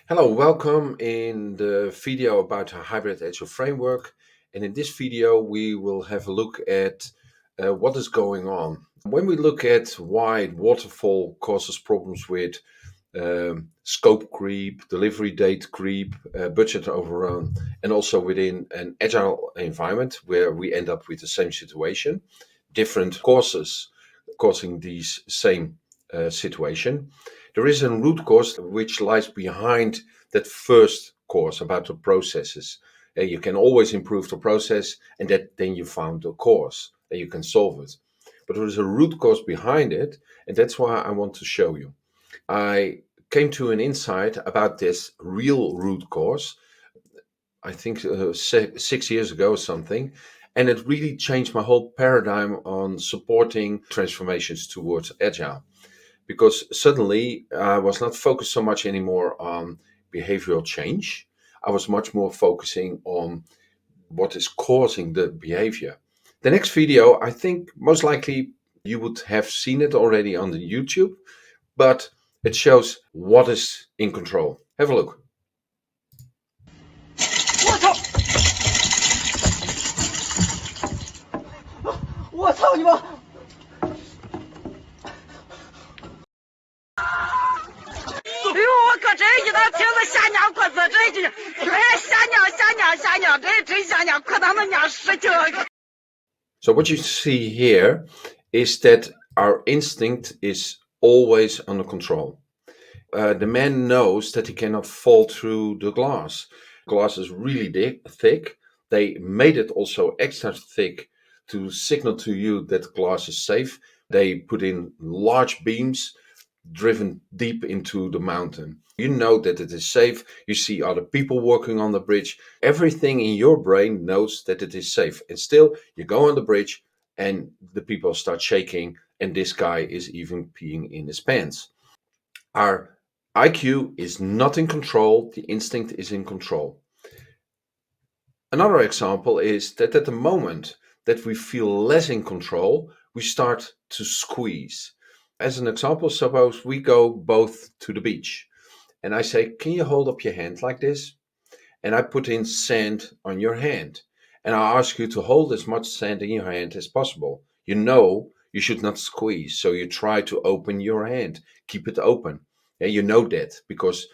Hello, welcome in the video about a hybrid agile framework. And in this video, we will have a look at what is going on. When we look at why waterfall causes problems with scope creep, delivery date creep, budget overrun, and also within an agile environment where we end up with the same situation, different causes causing these same situation. There is a root cause which lies behind that first cause about the processes. You can always improve the process, and that then you found the cause and you can solve it. But there is a root cause behind it, and that's why I want to show you. I came to an insight about this real root cause, I think 6 years ago or something, and it really changed my whole paradigm on supporting transformations towards agile. Because suddenly I was not focused so much anymore on behavioral change. I was much more focusing on what is causing the behavior. The next video, I think most likely you would have seen it already on the YouTube, but it shows what is in control. Have a look. 我操你妈！哎呦，我可真一道听着吓娘锅子，这就哎吓娘吓娘吓娘，真吓娘，可他妈娘事情。So what you see here is that our instinct is always under control. The man knows that he cannot fall through the glass. Glass is really thick. They made it also extra thick to signal to you that glass is safe. They put in large beams driven deep into the mountain. You know that it is safe. You see other people working on the bridge. Everything in your brain knows that it is safe. And still, you go on the bridge and the people start shaking, and this guy is even peeing in his pants. Our IQ is not in control, the instinct is in control. Another example is that at the moment that we feel less in control, we start to squeeze. As an example, suppose we go both to the beach and I say, can you hold up your hand like this? And I put in sand on your hand and I ask you to hold as much sand in your hand as possible. You know you should not squeeze, so you try to open your hand, keep it open. Yeah, you know that because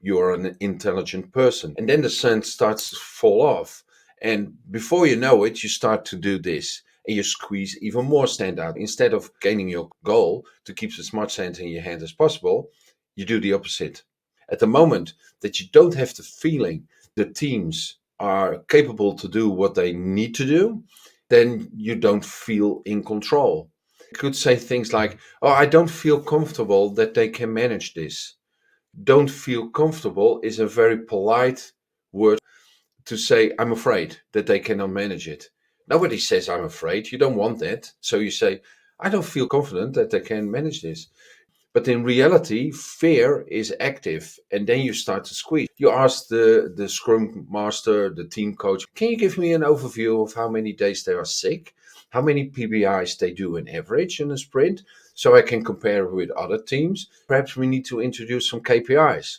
you're an intelligent person. And then the sand starts to fall off. And before you know it, you start to do this and you squeeze even more sand out. Instead of gaining your goal to keep as much sand in your hand as possible, you do the opposite. At the moment that you don't have the feeling the teams are capable to do what they need to do, then you don't feel in control. You could say things like, oh, I don't feel comfortable that they can manage this. Don't feel comfortable is a very polite word to say, I'm afraid that they cannot manage it. Nobody says, I'm afraid. You don't want that. So you say, I don't feel confident that they can manage this. But in reality, fear is active, and then you start to squeeze. You ask the scrum master, the team coach, can you give me an overview of how many days they are sick? How many PBIs they do in average in a sprint? So I can compare with other teams. Perhaps we need to introduce some KPIs.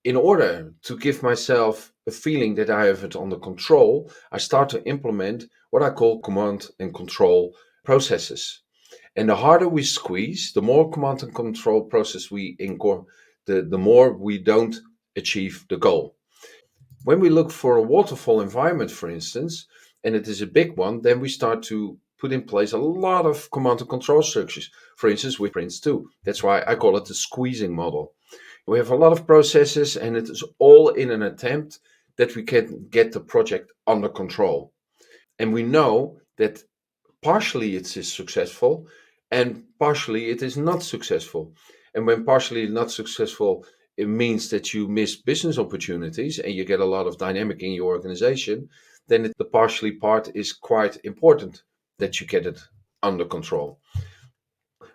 In order to give myself a feeling that I have it under control, I start to implement what I call command and control processes. And the harder we squeeze, the more command and control process we incorporate, the more we don't achieve the goal. When we look for a waterfall environment, for instance, and it is a big one, then we start to put in place a lot of command and control structures, for instance, with Prince 2. That's why I call it the squeezing model. We have a lot of processes, and it is all in an attempt that we can get the project under control. And we know that partially it is successful and partially it is not successful. And when partially not successful, it means that you miss business opportunities and you get a lot of dynamic in your organization, then the partially part is quite important that you get it under control.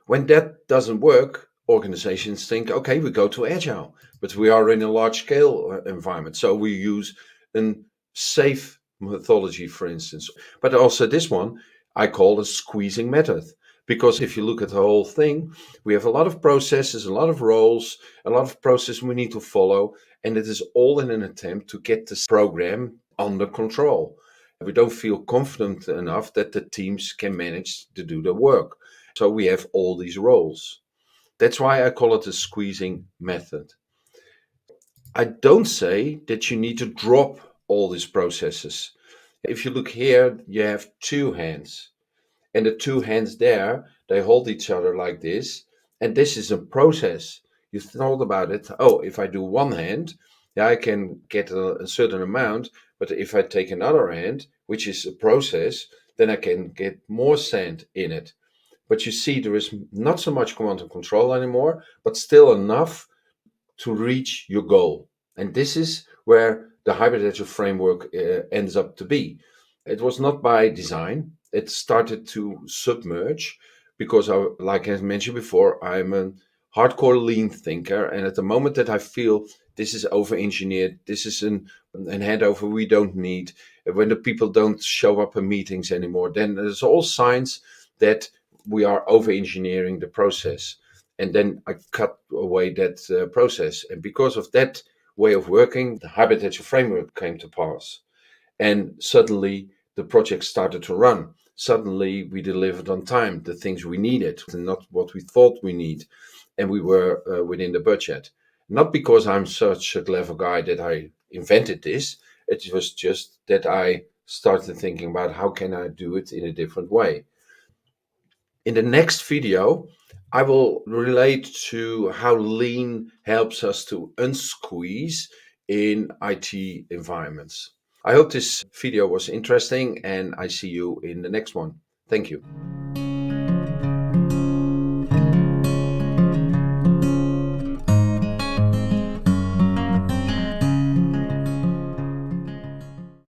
When that doesn't work, organizations think, okay, we go to agile, but we are in a large scale environment. So we use a safe methodology, for instance. But also this one, I call a squeezing method. Because if you look at the whole thing, we have a lot of processes, a lot of roles, a lot of processes we need to follow. And it is all in an attempt to get this program under control. We don't feel confident enough that the teams can manage to do the work. So we have all these roles. That's why I call it the squeezing method. I don't say that you need to drop all these processes. If you look here, you have two hands, and the two hands there, they hold each other like this, and this is a process. You thought about it. Oh, if I do one hand, yeah, I can get a certain amount, but if I take another hand, which is a process, then I can get more sand in it. But you see, there is not so much command and control anymore, but still enough to reach your goal. And this is where the hybrid agile framework ends up to be. It was not by design. It started to submerge because, like I mentioned before, I'm a hardcore lean thinker. And at the moment that I feel this is over engineered, this is an handover we don't need, when the people don't show up in meetings anymore, then there's all signs that we are over engineering the process. And then I cut away that process. And because of that way of working, the hybrid agile framework came to pass. And suddenly the project started to run. Suddenly we delivered on time the things we needed, and not what we thought we need. And we were within the budget. Not because I'm such a clever guy that I invented this. It was just that I started thinking about how can I do it in a different way. In the next video, I will relate to how lean helps us to unsqueeze in IT environments. I hope this video was interesting, and I see you in the next one. Thank you.